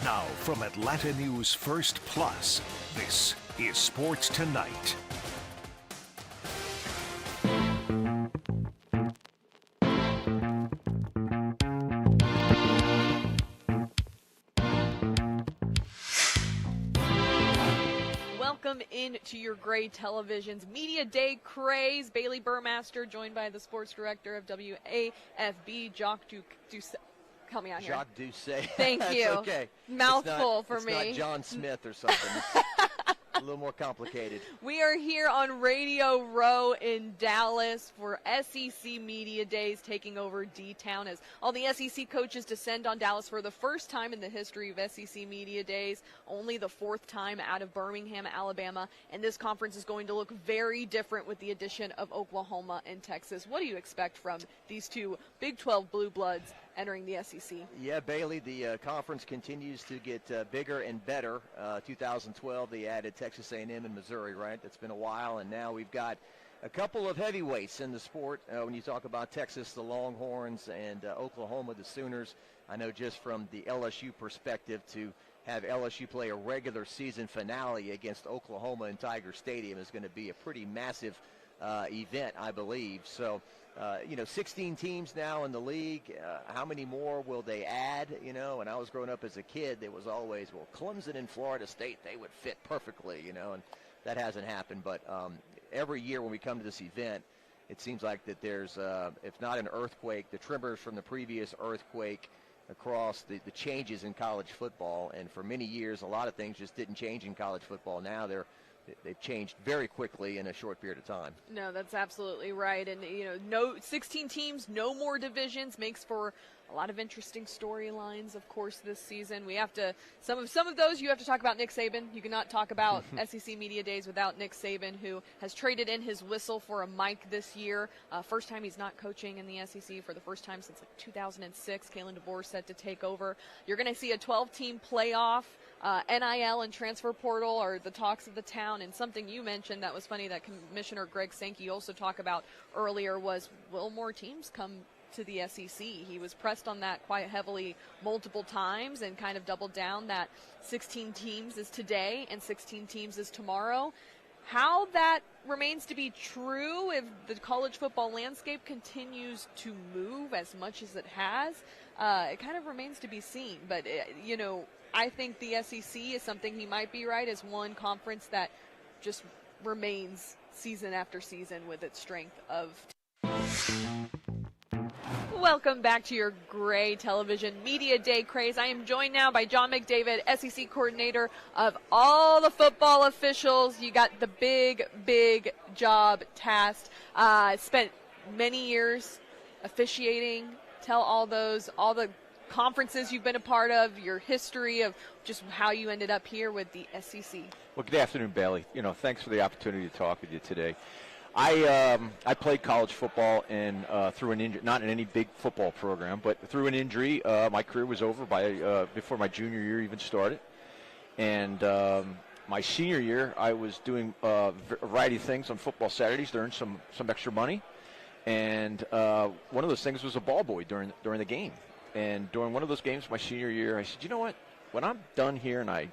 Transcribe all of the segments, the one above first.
Now from Atlanta News First Plus, this is Sports Tonight. Welcome into your Gray Television's Media Day craze. Bailey Burmaster, joined by the sports director of WAFB, Jacques Doucet. Help me out here. Jacques Doucet. Thank you. Okay. Mouthful for me. It's not John Smith or something. It's a little more complicated. We are here on Radio Row in Dallas for SEC Media Days, taking over D-Town as all the SEC coaches descend on Dallas for the first time in the history of SEC Media Days, only the fourth time out of Birmingham, Alabama, and this conference is going to look very different with the addition of Oklahoma and Texas. What do you expect from these two Big 12 Blue Bloods entering the SEC? Yeah, Bailey, the conference continues to get bigger and better. 2012, they added Texas A&M and Missouri, right? That's been a while, and now we've got a couple of heavyweights in the sport. When you talk about Texas, the Longhorns, and Oklahoma, the Sooners, I know just from the LSU perspective, to have LSU play a regular season finale against Oklahoma in Tiger Stadium is going to be a pretty massive event, I believe. So, 16 teams now in the league. How many more will they add? When I was growing up as a kid, there was always, well, Clemson and Florida State, they would fit perfectly, and that hasn't happened. But every year when we come to this event, it seems like that there's, if not an earthquake, the tremors from the previous earthquake across the changes in college football. And for many years, a lot of things just didn't change in college football. Now they've changed very quickly in a short period of time. No, that's absolutely right. And, no 16 teams, no more divisions, makes for a lot of interesting storylines, of course, this season. We have to, some of those you have to talk about Nick Saban. You cannot talk about SEC Media Days without Nick Saban, who has traded in his whistle for a mic this year. First time he's not coaching in the SEC for the first time since 2006. Kalen DeBoer set to take over. You're going to see a 12-team playoff. NIL and transfer portal are the talks of the town, and something you mentioned that was funny that Commissioner Greg Sankey also talked about earlier was, will more teams come to the SEC? He was pressed on that quite heavily multiple times and kind of doubled down that 16 teams is today and 16 teams is tomorrow. How that remains to be true if the college football landscape continues to move as much as it has, it kind of remains to be seen. But, I think the SEC is something he might be right, as one conference that just remains season after season with its strength of. Welcome back to your Gray Television Media Day craze. I am joined now by John McDavid, SEC coordinator of all the football officials. You got the big job tasked. Spent many years officiating. Tell all the conferences you've been a part of, your history of just how you ended up here with the SEC. Well, good afternoon, Bailey. Thanks for the opportunity to talk with you today. I played college football and through an injury, not in any big football program, but through an injury, my career was over before my junior year even started. And my senior year, I was doing a variety of things on football Saturdays to earn some extra money. And one of those things was a ball boy during the game. And during one of those games my senior year, I said, you know what? When I'm done here and I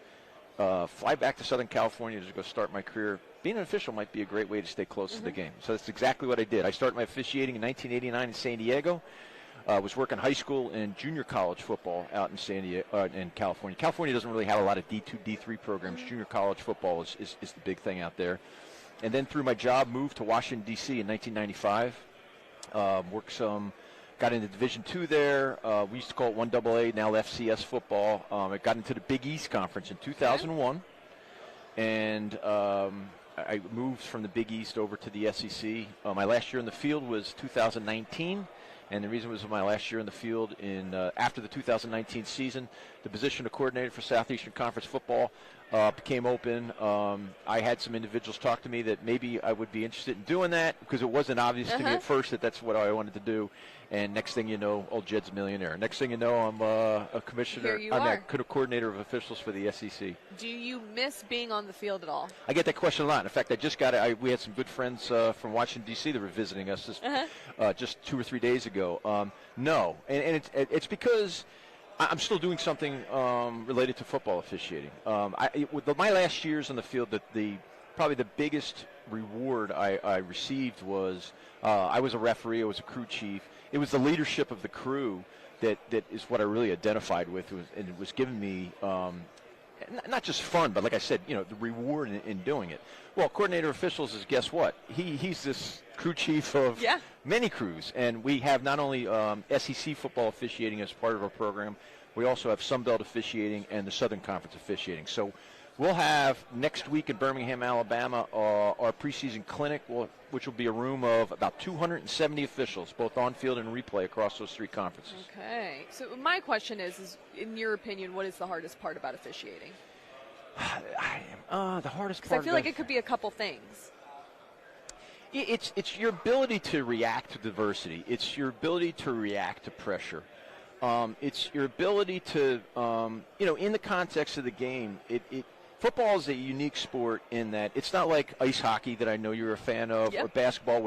fly back to Southern California to go start my career, being an official might be a great way to stay close to the game. So that's exactly what I did. I started my officiating in 1989 in San Diego. I was working high school and junior college football out in in California. California doesn't really have a lot of D2, D3 programs. Junior college football is the big thing out there. And then through my job, moved to Washington, D.C. in 1995. Got into Division II there. We used to call it 1AA, now FCS football. I got into the Big East Conference in 2001. And I moved from the Big East over to the SEC. My last year in the field was 2019. And the reason it was my last year in the field after the 2019 season, the position of coordinator for Southeastern Conference football became open. I had some individuals talk to me that maybe I would be interested in doing that because it wasn't obvious to me at first that that's what I wanted to do. And next thing you know, old Jed's a millionaire. Next thing you know, I'm a commissioner. I'm a coordinator of officials for the SEC. Do you miss being on the field at all? I get that question a lot. In fact, I just got we had some good friends from Washington, D.C. that were visiting us just 2 or 3 days ago. No, and it's because I'm still doing something related to football officiating. With my last years on the field, probably the biggest reward I received was I was a referee, I was a crew chief. It was the leadership of the crew that is what I really identified with, and it was giving me not just fun, but like I said, the reward in doing it. Well, coordinator officials is, guess what? He's this crew chief of many crews, and we have not only SEC football officiating as part of our program, we also have Sun Belt officiating and the Southern Conference officiating. So we'll have next week in Birmingham, Alabama, our preseason clinic, which will be a room of about 270 officials, both on field and replay across those three conferences. Okay. So my question is, in your opinion, what is the hardest part about officiating? The hardest part. Because I feel like it could be a couple things. It's your ability to react to diversity. It's your ability to react to pressure. It's your ability to, in the context of the game, football is a unique sport in that it's not like ice hockey that I know you're a fan of, or basketball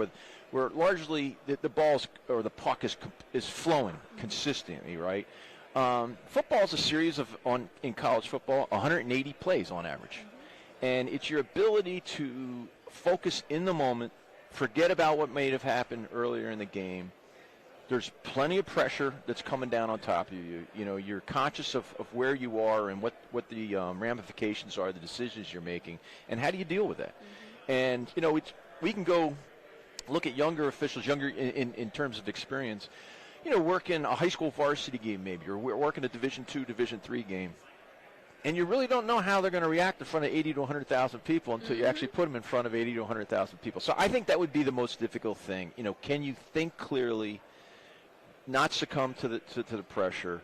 where largely the balls or the puck is flowing consistently, right? Football is a series of, in college football, 180 plays on average. And it's your ability to focus in the moment, forget about what may have happened earlier in the game. There's plenty of pressure that's coming down on top of you. You're conscious of where you are and what the ramifications are, the decisions you're making, and how do you deal with that? And, we can go look at younger officials, in terms of experience, working a high school varsity game maybe, or working a Division II, Division III game. And you really don't know how they're going to react in front of 80 to 100,000 people until you actually put them in front of 80 to 100,000 people. So I think that would be the most difficult thing. Can you think clearly, not succumb to the pressure,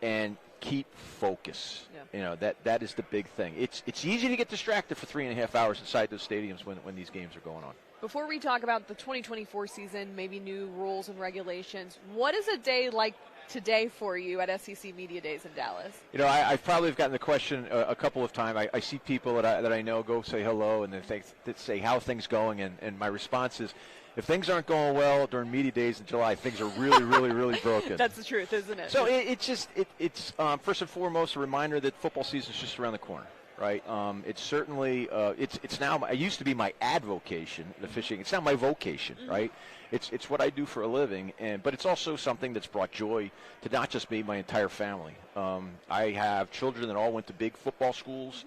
and keep focus? That is the big thing. It's easy to get distracted for 3.5 hours inside those stadiums when these games are going on. Before we talk about the 2024 season, maybe new rules and regulations, what is a day like today for you at SEC Media Days in Dallas? I probably have gotten the question a couple of times. I see people that I know go say hello, and then they say, how are things going? And my response is, if things aren't going well during Media Days in July, things are really, really, really broken. That's the truth, isn't it? So it's first and foremost a reminder that football season is just around the corner, right? It's certainly it's now. It used to be my advocation, the fishing. It's now my vocation, right? It's what I do for a living, but it's also something that's brought joy to not just me, my entire family. I have children that all went to big football schools.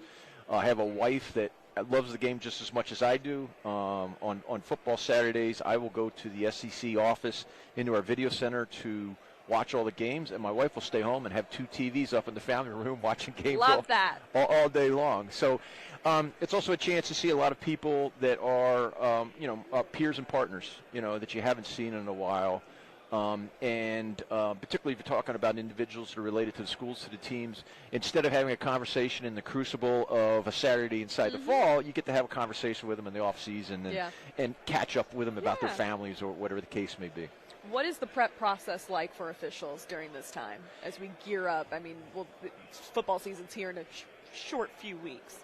I have a wife that loves the game just as much as I do. On football Saturdays, I will go to the SEC office into our video center to watch all the games, and my wife will stay home and have 2 TVs up in the family room watching games all day long. So it's also a chance to see a lot of people that are, peers and partners, that you haven't seen in a while. And particularly if you're talking about individuals that are related to the schools, to the teams, instead of having a conversation in the crucible of a Saturday inside the fall, you get to have a conversation with them in the off season and catch up with them about their families or whatever the case may be. What is the prep process like for officials during this time as we gear up? I mean, football season's here in a short few weeks.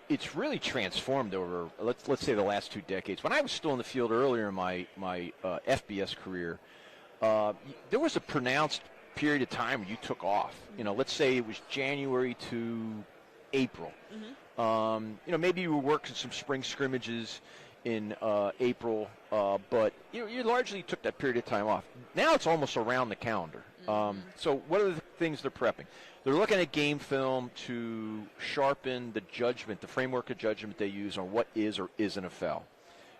It's really transformed over, let's say, the last 2 decades. When I was still in the field earlier in my FBS career, there was a pronounced period of time where you took off. Let's say it was January to April. Maybe you were working some spring scrimmages in April, but you largely took that period of time off. Now it's almost around the calendar. So what are the things they're prepping? They're looking at game film to sharpen the judgment, the framework of judgment they use on what is or isn't a foul.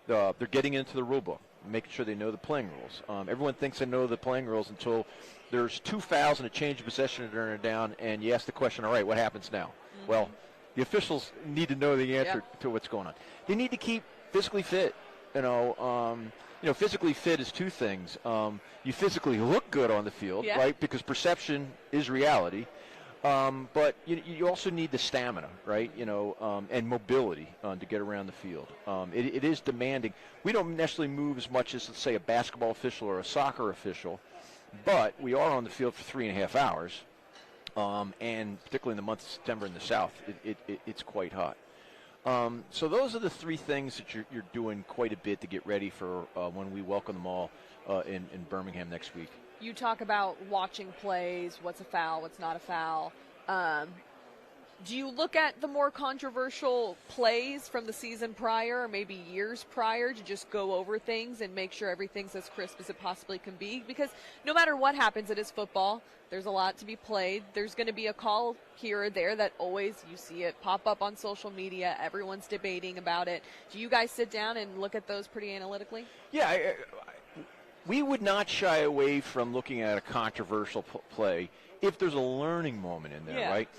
They're getting into the rule book, making sure they know the playing rules. Everyone thinks they know the playing rules until there's 2 fouls and a change of possession to turn it down, and you ask the question, all right, what happens now? Well, the officials need to know the answer to what's going on. They need to keep physically fit. Physically fit is 2 things. You physically look good on the field, right? Because perception is reality. But you also need the stamina, right? And mobility to get around the field. It is demanding. We don't necessarily move as much as, let's say, a basketball official or a soccer official, but we are on the field for 3.5 hours. And particularly in the month of September in the South, it's quite hot. So those are the 3 things that you're doing quite a bit to get ready for when we welcome them all in Birmingham next week. you talk about watching plays, what's a foul, what's not a foul. Do you look at the more controversial plays from the season prior or maybe years prior to just go over things and make sure everything's as crisp as it possibly can be? Because no matter what happens, it is football. There's a lot to be played. There's going to be a call here or there that always you see it pop up on social media. Everyone's debating about it. Do you guys sit down and look at those pretty analytically? Yeah, we would not shy away from looking at a controversial play if there's a learning moment in there, right?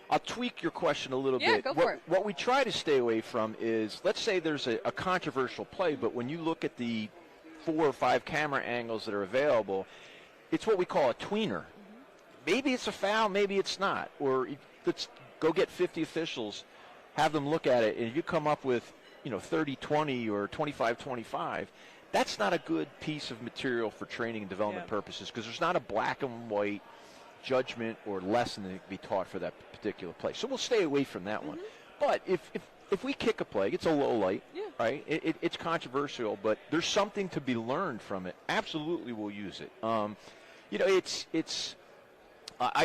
I'll tweak your question a little bit. Yeah, go for it. What we try to stay away from is, let's say there's a controversial play, but when you look at the 4 or 5 camera angles that are available, it's what we call a tweener. Mm-hmm. Maybe it's a foul, maybe it's not. Or let's go get 50 officials, have them look at it, and if you come up with 30-20 or 25-25, that's not a good piece of material for training and development purposes, because there's not a black and white judgment or lesson that can be taught for that particular play. So we'll stay away from that one. But if we kick a play, it's a low light, right? It's controversial, but there's something to be learned from it. Absolutely, we'll use it. I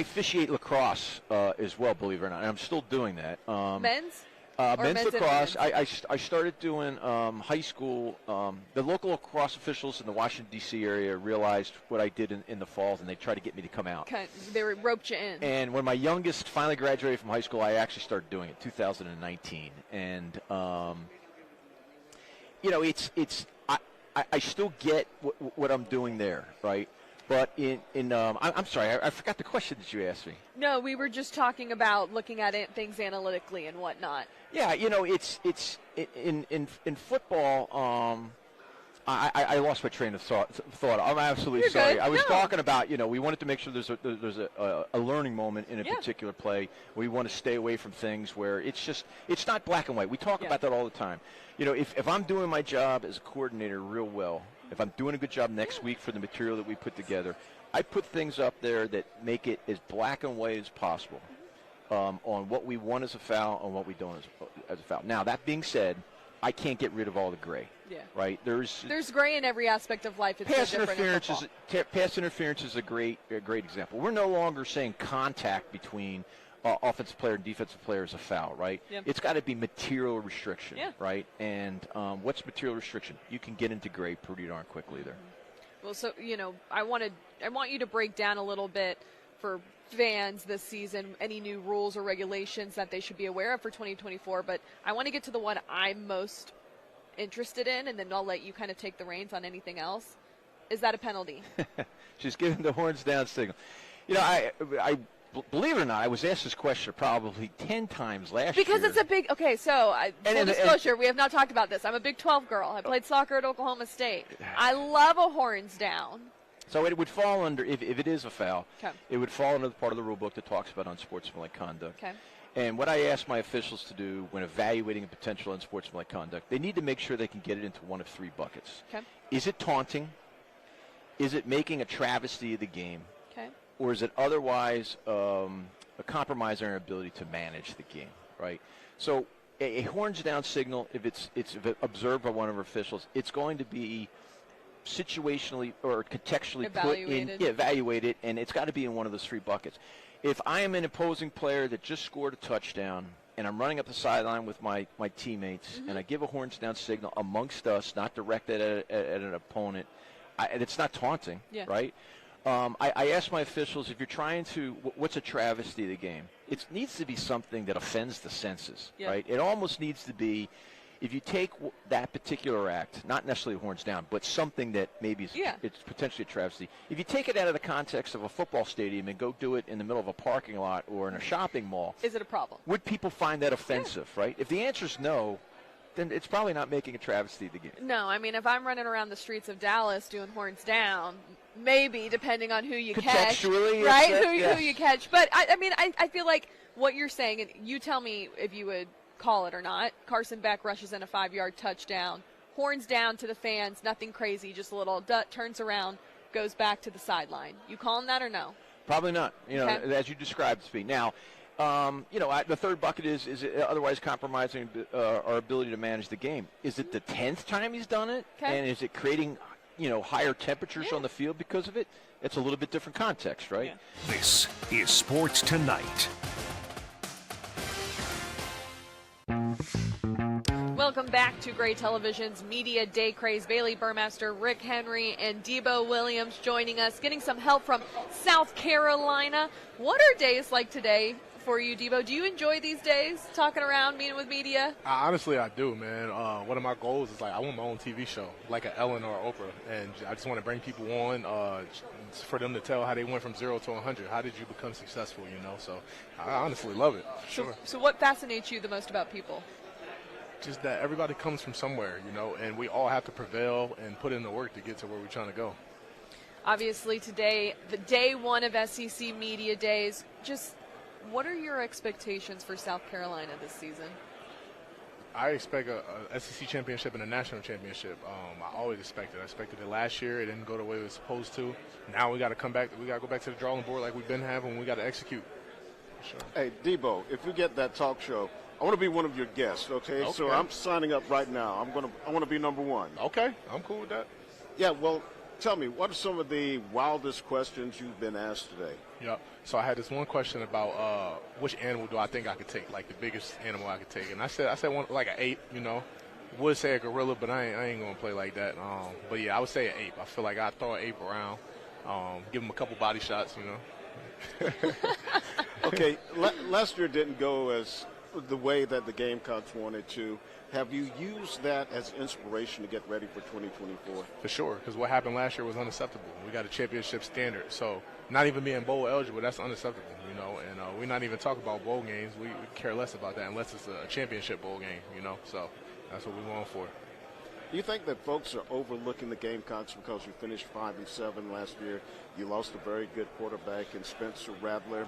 officiate lacrosse as well, believe it or not, and I'm still doing that. Men's? Men's lacrosse. I started doing high school. The local lacrosse officials in the Washington, D.C. area realized what I did in the falls, and they tried to get me to come out. Okay. They roped you in. And when my youngest finally graduated from high school, I actually started doing it, 2019. And, I still get what I'm doing there, right? But I'm sorry, I forgot the question that you asked me. No, we were just talking about looking at things analytically and whatnot. Yeah, it's in football. I lost my train of thought. I'm absolutely You're sorry. good. I was talking about we wanted to make sure there's a learning moment in a particular play. We want to stay away from things where it's not black and white. We talk about that all the time. If I'm doing my job as a coordinator real well, if I'm doing a good job next week for the material that we put together, I put things up there that make it as black and white as possible on what we want as a foul and what we don't as a foul. Now, that being said, I can't get rid of all the gray. Yeah. Right? There's gray in every aspect of life. It's pass interference is a great example. We're no longer saying contact between offensive player and defensive player is a foul, right? Yep. It's got to be material restriction, right? And what's material restriction? You can get into gray pretty darn quickly there. Well, so I want you to break down a little bit for fans this season any new rules or regulations that they should be aware of for 2024. But I want to get to the one I'm most interested in, and then I'll let you kind of take the reins on anything else. Is that a penalty? She's giving the horns down signal. I believe it or not, I was asked this question probably 10 times last year. Because it's a big, okay, so full disclosure, we have not talked about this. I'm a Big 12 girl. I played soccer at Oklahoma State. I love a horns down. So it would fall under, if it is a foul, it would fall under the part of the rule book that talks about unsportsmanlike conduct. Okay. And what I ask my officials to do when evaluating a potential unsportsmanlike conduct, they need to make sure they can get it into one of 3 buckets. Okay. Is it taunting? Is it making a travesty of the game? Okay. Or is it otherwise a compromise on our ability to manage the game, right? So a horns down signal, if it's observed by one of our officials, it's going to be situationally or contextually evaluated, and it's got to be in one of those 3 buckets. If I am an opposing player that just scored a touchdown and I'm running up the sideline with my teammates and I give a horns down signal amongst us, not directed at an opponent, and it's not taunting, right? I ask my officials, if you're trying to, what's a travesty of the game? It needs to be something that offends the senses, right? It almost needs to be, if you take that particular act, not necessarily horns down, but something that maybe it's potentially a travesty. If you take it out of the context of a football stadium and go do it in the middle of a parking lot or in a shopping mall, is it a problem? Would people find that offensive, right? If the answer is no, then it's probably not making a travesty of the game. No, I mean, if I'm running around the streets of Dallas doing horns down, maybe, depending on who you catch. Right? Who you catch. But, I feel like what you're saying, and you tell me if you would call it or not, Carson Beck rushes in a 5-yard touchdown, horns down to the fans, nothing crazy, just a little turns around, goes back to the sideline. You calling that or no? Probably not, as you described to me. Now, the 3rd bucket is it otherwise compromising our ability to manage the game. Is it the 10th time he's done it? And is it creating higher temperatures on the field because of it, it's a little bit different context, right? Yeah. This is Sports Tonight. Welcome back to Gray Television's Media Day Craze. Bailey Burmaster, Rick Henry, and Deebo Williams joining us, getting some help from South Carolina. What are days like today for you, Deebo? Do you enjoy these days, talking around, meeting with media? Honestly, I do, man. One of my goals is, I want my own TV show, like an Ellen or Oprah, and I just want to bring people on for them to tell how they went from 0 to 100. How did you become successful, So I honestly love it, sure. So what fascinates you the most about people? Just that everybody comes from somewhere, and we all have to prevail and put in the work to get to where we're trying to go. Obviously today, the day one of SEC Media Days, just what are your expectations for South Carolina this season? I expect a SEC championship and a national championship. I always expected. I expected it last year. It didn't go the way it was supposed to. Now we got to come back. We got to go back to the drawing board like we've been having. We got to execute. Sure. Hey, Deebo, if we get that talk show, I want to be one of your guests, okay? So I'm signing up right now. I want to be number one. Okay, I'm cool with that. Yeah, well, tell me, what are some of the wildest questions you've been asked today? Yeah, so I had this one question about which animal do I think I could take, like the biggest animal I could take. And I said one, like an ape, Would say a gorilla, but I ain't going to play like that. But, yeah, I would say an ape. I feel like I'd throw an ape around, give him a couple body shots, Okay, last year didn't go as the way that the Gamecocks wanted to. Have you used that as inspiration to get ready for 2024? For sure, because what happened last year was unacceptable. We got a championship standard, so not even being bowl eligible, that's unacceptable, and we're not even talking about bowl games. We care less about that unless it's a championship bowl game, so that's what we're going for. Do you think that folks are overlooking the Gamecocks because you finished 5-7 last year? You lost a very good quarterback in Spencer Rattler.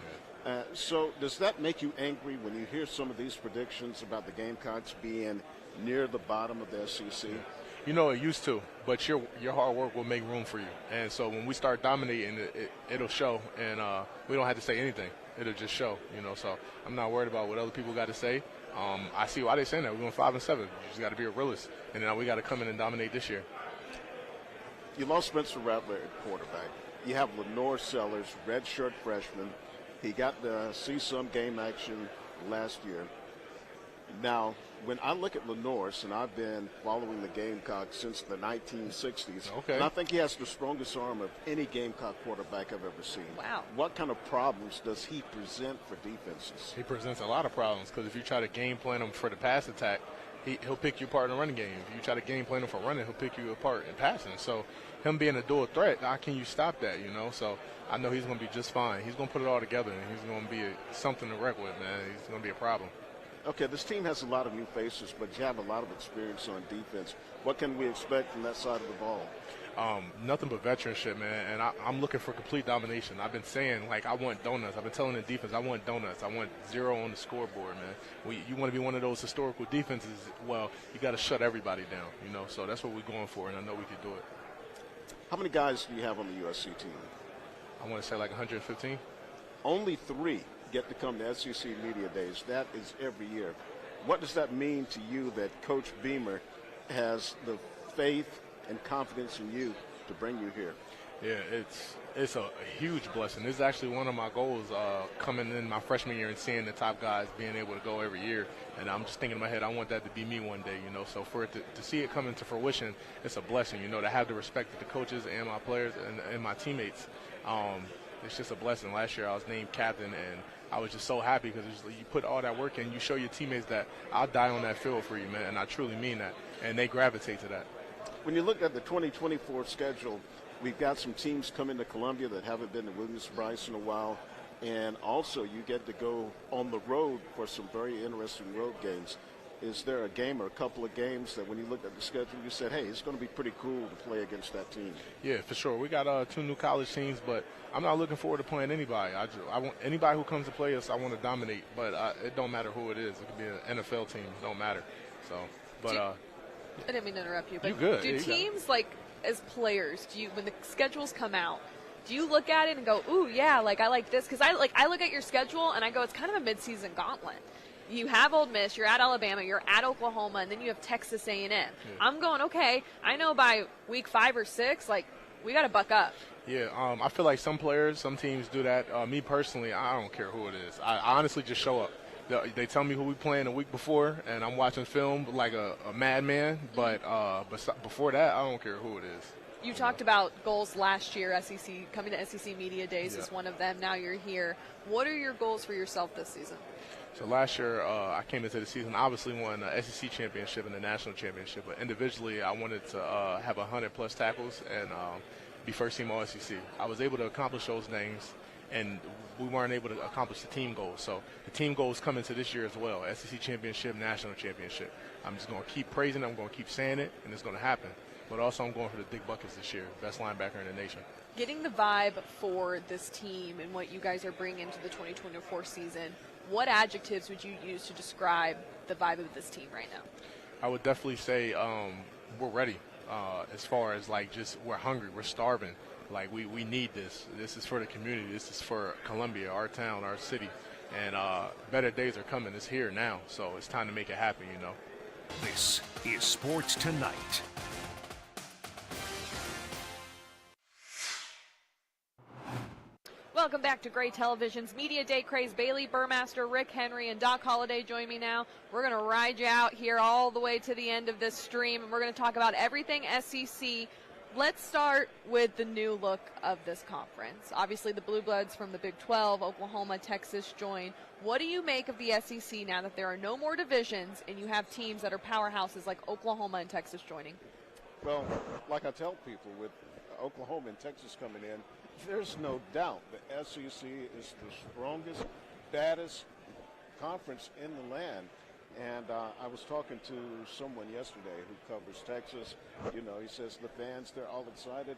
So does that make you angry when you hear some of these predictions about the Gamecocks being near the bottom of the SEC? It used to, but your hard work will make room for you. And so when we start dominating, it'll show, and we don't have to say anything. It'll just show, So I'm not worried about what other people got to say. I see why they're saying that. We're going 5-7. You just got to be a realist. And now we got to come in and dominate this year. You lost Spencer Rattler at quarterback. You have Lenore Sellers, redshirt freshman. He got to see some game action last year. Now, when I look at Lenore, and I've been following the Gamecocks since the 1960s, and I think he has the strongest arm of any Gamecock quarterback I've ever seen. Wow. What kind of problems does he present for defenses? He presents a lot of problems because if you try to game plan him for the pass attack, he'll pick you apart in the running game. If you try to game plan him for running, he'll pick you apart in passing. So him being a dual threat, how can you stop that, So I know he's going to be just fine. He's going to put it all together, and he's going to be something to wreck with, man. He's going to be a problem. Okay, this team has a lot of new faces, but you have a lot of experience on defense. What can we expect from that side of the ball? Nothing but veteranship, man, and I'm looking for complete domination. I've been saying, I want donuts. I've been telling the defense, I want donuts. I want 0 on the scoreboard, man. You want to be one of those historical defenses, well, you got to shut everybody down, So that's what we're going for, and I know we can do it. How many guys do you have on the USC team? I want to say 115. Only 3 get to come to SEC Media Days. That is every year. What does that mean to you that Coach Beamer has the faith and confidence in you to bring you here? Yeah, it's a huge blessing. This is actually one of my goals coming in my freshman year and seeing the top guys being able to go every year. And I'm just thinking in my head, I want that to be me one day, So for it to see it come into fruition, it's a blessing, to have the respect of the coaches and my players and my teammates. It's just a blessing. Last year I was named captain, and I was just so happy because you put all that work in. You show your teammates that I'll die on that field for you, man, and I truly mean that. And they gravitate to that. When you look at the 2024 schedule, we've got some teams coming to Columbia that haven't been to Williams-Brice in a while, and also you get to go on the road for some very interesting road games. Is there a game or a couple of games that when you looked at the schedule, you said, hey, it's going to be pretty cool to play against that team? Yeah, for sure. We got 2 new college teams, but I'm not looking forward to playing anybody. I want anybody who comes to play us, I want to dominate, but it don't matter who it is. It could be an NFL team. It don't matter. So, but I didn't mean to interrupt you, but you good. Do teams, as players, when the schedules come out, do you look at it and go, ooh, yeah, I like this? Because I look at your schedule and I go, it's kind of a midseason gauntlet. you have Ole Miss, you're at Alabama, you're at Oklahoma, and then you have Texas A&M. Yeah. I'm going, okay, I know by week 5 or 6, like, we got to buck up. Yeah, I feel like some players, some teams do that. Me personally, I don't care who it is. I honestly just show up. They tell me who we playing a week before, and I'm watching film like a madman. But before that, I don't care who it is. You talked about goals last year. SEC coming to SEC Media Days is one of them. Now you're here. What are your goals for yourself this season? So last year, I came into the season, obviously won the SEC championship and the national championship. But individually, I wanted to have 100-plus tackles and be first team All SEC. I was able to accomplish those things, and we weren't able to accomplish the team goals. So the team goals come into this year as well, SEC championship, national championship. I'm just going to keep praising it. I'm going to keep saying it, and it's going to happen. But also I'm going for the big buckets this year, best linebacker in the nation. Getting the vibe for this team and what you guys are bringing into the 2024 season, what adjectives would you use to describe the vibe of this team right now? I would definitely say we're ready. As far as like just we're hungry, we're starving. Like we need this. This is for the community. This is for Columbia, our town, our city. And better days are coming. It's here now. So it's time to make it happen, you know. This is Sports Tonight. Welcome back to Gray Television's Media Day Craze. Bailey Burmaster, Rick Henry, and Doc Holliday join me now. We're going to ride you out here all the way to the end of this stream, and we're going to talk about everything SEC. Let's start with the new look of this conference. Obviously, the Blue Bloods from the Big 12, Oklahoma, Texas join. What do you make of the SEC now that there are no more divisions and you have teams that are powerhouses like Oklahoma and Texas joining? Well, like I tell people, with Oklahoma and Texas coming in, there's no doubt the SEC is the strongest, baddest conference in the land. And I was talking to someone yesterday who covers Texas. You know, he says the fans, they're all excited.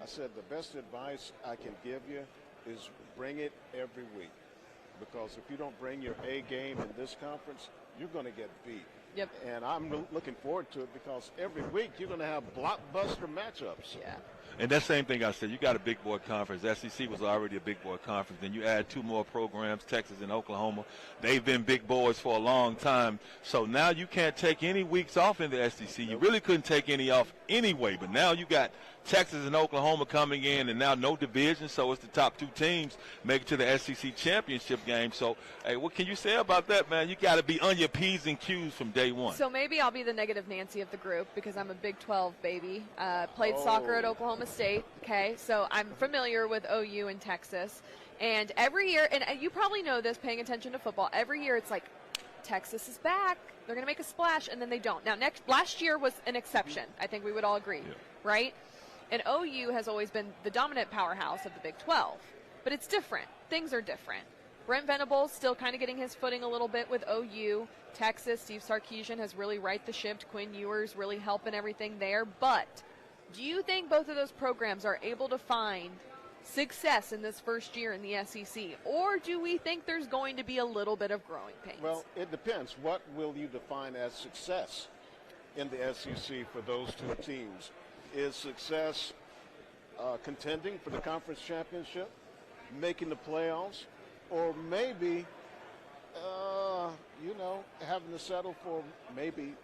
I said the best advice I can give you is bring it every week. Because if you don't bring your A game in this conference, you're going to get beat. Yep. And I'm looking forward to it because every week you're going to have blockbuster matchups. Yeah. And that same thing I said, you got a big boy conference. SEC was already a big boy conference. Then you add 2 more programs, Texas and Oklahoma. They've been big boys for a long time. So now you can't take any weeks off in the SEC. You really couldn't take any off anyway. But now you got Texas and Oklahoma coming in, and now no division. So it's the top 2 teams make it to the SEC championship game. So, hey, what can you say about that, man? You got to be on your P's and Q's from day one. So maybe I'll be the negative Nancy of the group because I'm a Big 12 baby. Played soccer at Oklahoma State, okay? So I'm familiar with OU and Texas. And every year, and you probably know this paying attention to football, every year it's like, Texas is back. They're going to make a splash, and then they don't. Now, last year was an exception. I think we would all agree, right? And OU has always been the dominant powerhouse of the Big 12. But it's different. Things are different. Brent Venables still kind of getting his footing a little bit with OU. Texas, Steve Sarkisian has really right the ship. Quinn Ewers really helping everything there. But do you think both of those programs are able to find success in this first year in the SEC? Or do we think there's going to be a little bit of growing pains? Well, it depends. What will you define as success in the SEC for those 2 teams? Is success contending for the conference championship, making the playoffs, or maybe, having to settle for maybe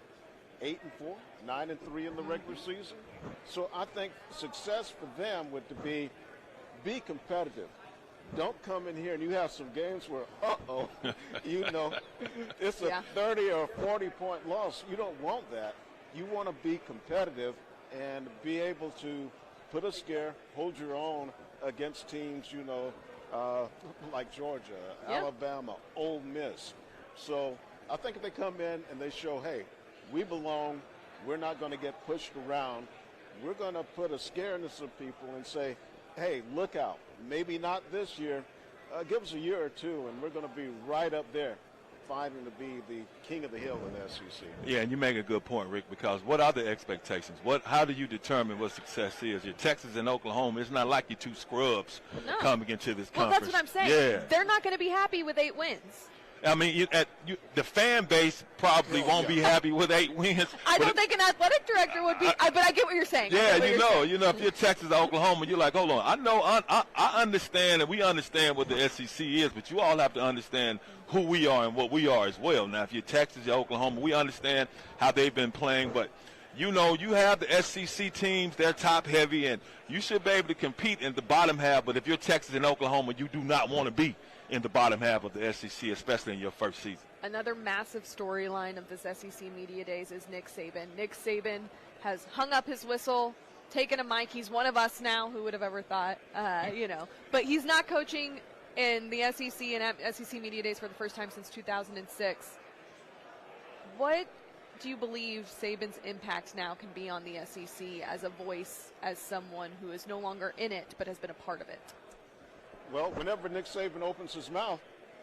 8-4, 9-3 in the regular season? So I think success for them would be competitive. Don't come in here and you have some games where, it's a 30 or 40-point loss. You don't want that. You want to be competitive and be able to put a scare, hold your own against teams, like Georgia, Alabama, Ole Miss. So I think if they come in and they show, hey, we belong, we're not going to get pushed around, we're going to put a scare into some people and say, hey, look out, maybe not this year, give us a year or 2, and we're going to be right up there, fighting to be the king of the hill in the SEC. Yeah, and you make a good point, Rick, because what are the expectations? How do you determine what success is? Your Texas and Oklahoma, it's not like you're 2 scrubs coming into this conference. Well, that's what I'm saying. Yeah. They're not going to be happy with 8 wins. I mean, the fan base probably won't be happy with 8 wins. I don't think an athletic director would be, but I get what you're saying. Yeah, if you're Texas or Oklahoma, you're like, hold on. I understand, and we understand what the SEC is, but you all have to understand who we are and what we are as well. Now, if you're Texas or Oklahoma, we understand how they've been playing, but you have the SEC teams, they're top heavy, and you should be able to compete in the bottom half, but if you're Texas and Oklahoma, you do not want to be in the bottom half of the SEC, especially in your first season. Another massive storyline of this SEC Media Days is Nick Saban. Nick Saban has hung up his whistle, taken a mic. He's one of us now. Who would have ever thought? But he's not coaching in the SEC and SEC Media Days for the first time since 2006. What do you believe Saban's impact now can be on the SEC as a voice, as someone who is no longer in it but has been a part of it? Well, whenever Nick Saban opens his mouth,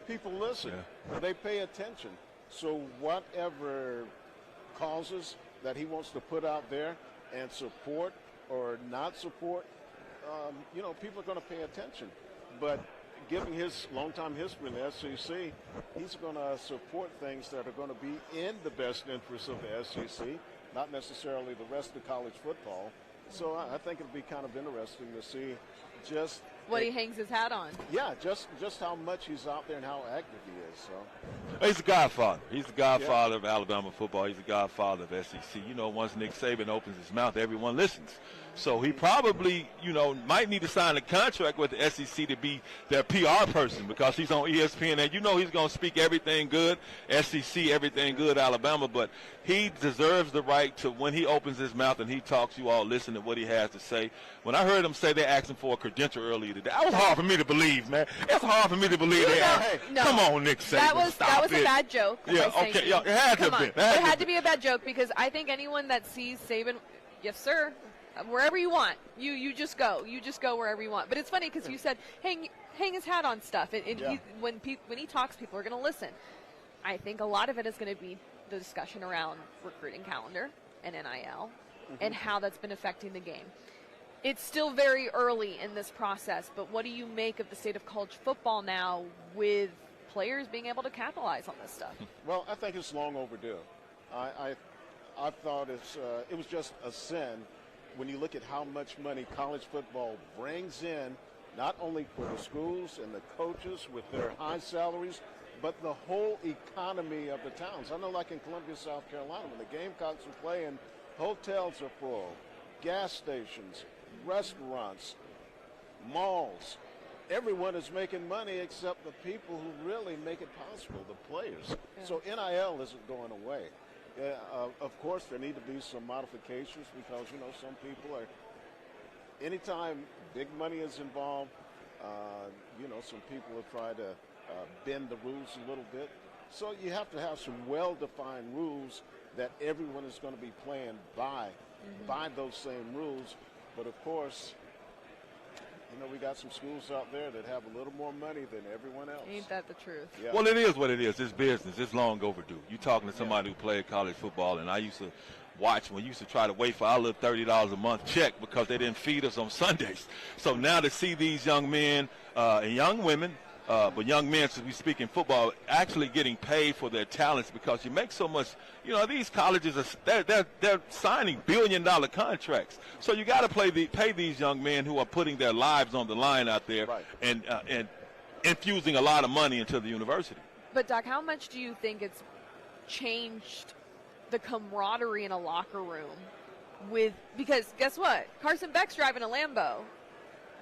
people listen. Yeah. They pay attention. So whatever causes that he wants to put out there and support or not support, people are going to pay attention. But given his longtime history in the SEC, he's going to support things that are going to be in the best interest of the SEC, not necessarily the rest of college football. So I think it'll be kind of interesting to see just what he hangs his hat on. Yeah, just how much he's out there and how active he is. So he's the godfather. He's the godfather of Alabama football. He's the godfather of SEC. Once Nick Saban opens his mouth, everyone listens. So he probably, might need to sign a contract with the SEC to be their PR person because he's on ESPN. And he's going to speak everything good, SEC, everything good, Alabama. But he deserves the right to, when he opens his mouth and he talks, you all listen to what he has to say. When I heard him say they asked him for a credential earlier today, that was hard for me to believe, man. It's hard for me to believe they asked. No. Come on, Nick Saban. That was a bad joke. Yeah, okay. Yeah, it had to be. It had to be a bad joke because I think anyone that sees Saban, yes, sir, wherever you want, you just go. You just go wherever you want. But it's funny because you said hang his hat on stuff. And when he talks, people are going to listen. I think a lot of it is going to be the discussion around recruiting calendar and NIL and how that's been affecting the game. It's still very early in this process, but what do you make of the state of college football now with players being able to capitalize on this stuff? Well, I think it's long overdue. I thought it was just a sin when you look at how much money college football brings in, not only for the schools and the coaches with their high salaries, but the whole economy of the towns. I know like in Columbia, South Carolina, when the Gamecocks are playing, hotels are full, gas stations, restaurants, malls. Everyone is making money except the people who really make it possible, the players. Yeah. So NIL isn't going away. Of course, there need to be some modifications because, some people are, anytime big money is involved, some people will try to bend the rules a little bit. So you have to have some well-defined rules that everyone is going to be playing by those same rules. But, of course, we got some schools out there that have a little more money than everyone else. Ain't that the truth? Yeah. Well, it is what it is. It's business. It's long overdue. You're talking to somebody who played college football, and I used to watch when we used to try to wait for our little $30 a month check because they didn't feed us on Sundays. So now to see these young men and young women, but young men, since we speak in football, actually getting paid for their talents because you make so much. These colleges they're signing billion-dollar contracts. So you got to pay these young men who are putting their lives on the line out there and infusing a lot of money into the university. But Doc, how much do you think it's changed the camaraderie in a locker room because guess what? Carson Beck's driving a Lambo.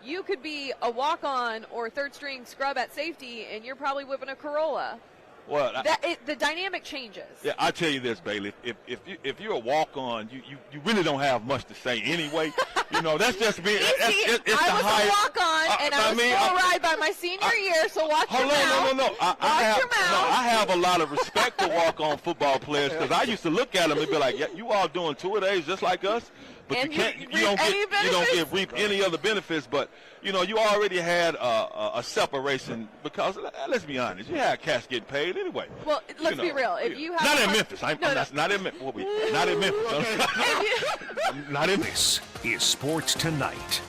You could be a walk-on or third-string scrub at safety, and you're probably whipping a Corolla. Well, the dynamic changes. Yeah, I tell you this, Bailey. If you're a walk-on, you really don't have much to say anyway. That's just me. I was a walk-on, and I was full ride by my senior year. So watch your mouth. No. I have a lot of respect for walk-on football players because I used to look at them and be like, "Yeah, you all doing two-a-days just like us." But you don't reap any other benefits. But you already had a separation because let's be honest, you had cats getting paid anyway. Well, let's be real. If you have not in Memphis, not in Memphis. Not in Memphis. This is Sports Tonight.